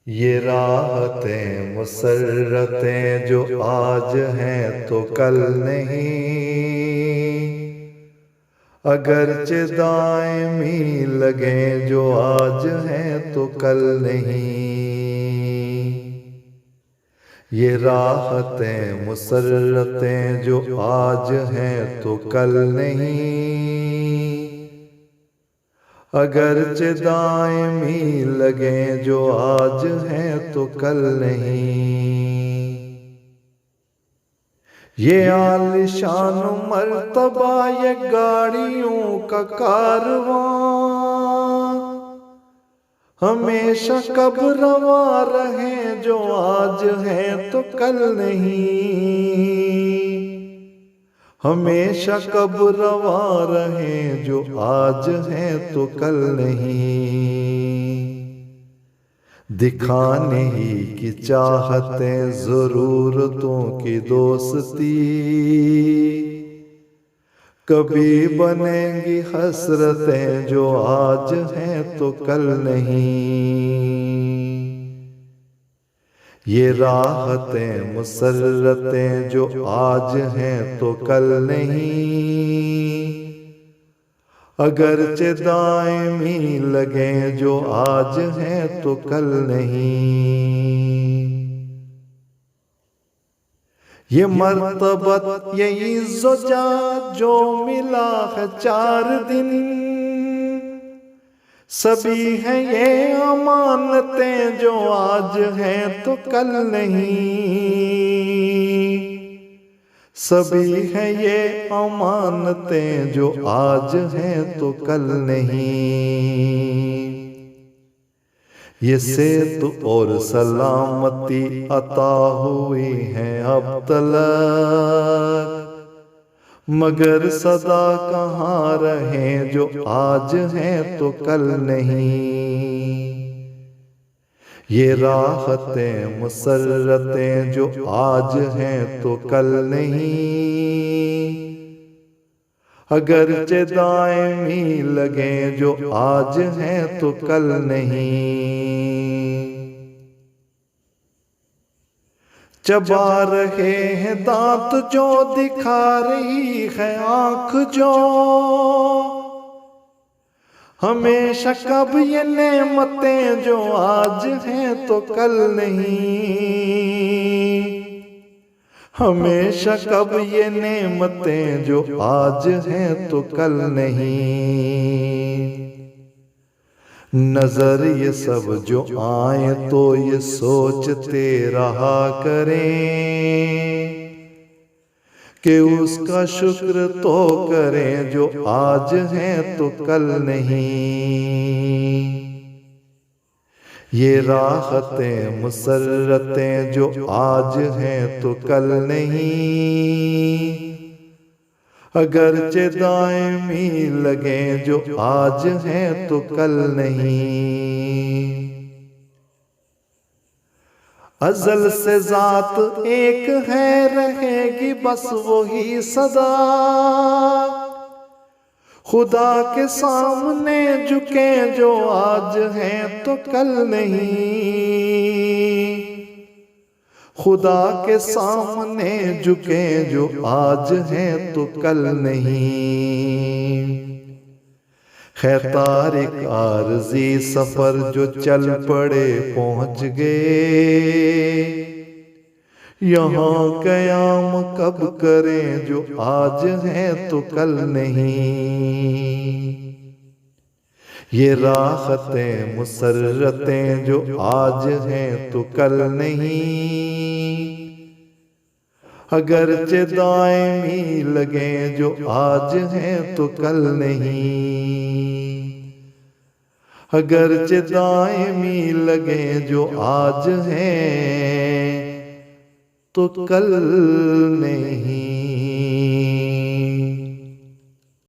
ये राहतें मुसर्रतें जो आज हैं तो कल नहीं, अगरचे दायमी लगें जो आज हैं तो कल नहीं। ये राहतें मुसर्रतें जो आज हैं तो कल नहीं, अगरचे दायमी लगें जो आज हैं तो कल नहीं। ये आलिशान मर्तबा ये गाड़ियों का कारवां हमेशा कब रवा रहे जो आज हैं तो कल नहीं। हमेशा कब रवा रहे जो आज हैं तो कल नहीं। दिखाने ही की चाहतें ज़रूरतों की दोस्ती, कभी बनेंगी हसरतें जो आज हैं तो कल नहीं। ये राहतें मुसर्रतें जो आज हैं तो कल नहीं, अगरचे दायमी लगें जो आज हैं तो कल नहीं। ये मर्तबत ये इज़्ज़ो जो मिला है 4 दिन, सभी हैं ये अमानतें जो आज हैं तो कल नहीं। सभी हैं ये अमानतें जो आज हैं तो कल नहीं। ये सेहत और सलामती अता हुई हैं अब तलक, मगर सदा कहाँ रहे जो आज हैं तो कल नहीं। ये राहतें मुसर्रतें जो आज हैं तो कल नहीं, अगरचे दायमी लगें जो आज हैं तो कल नहीं। चबा रहे हैं दांत जो दिखा रही है आंख जो, हमेशा कब ये नेमतें जो आज हैं तो कल नहीं। हमेशा कब ये नेमतें जो आज हैं तो कल नहीं। नजर ये सब जो आए तो ये सोचते रहा करें कि उसका शुक्र तो करें जो आज हैं तो कल नहीं। ये राहतें मुसर्रतें जो आज हैं तो कल नहीं, अगरचे दायमी लगें जो आज हैं तो कल नहीं। अज़ल से ज़ात एक है रहेगी बस वही सदा, खुदा के सामने झुके जो आज हैं तो कल नहीं। खुदा के सामने झुके जो आज हैं तो कल नहीं। खैर तारिक आरज़ी सफर जो चल पड़े पहुंच गए, यहाँ क़याम कब करें जो आज हैं तो कल नहीं। ये राहतें मुसर्रतें जो आज हैं तो कल नहीं, अगरचे दायमी लगें जो आज हैं तो कल नहीं। अगरचे दायमी लगें जो आज हैं तो कल नहीं।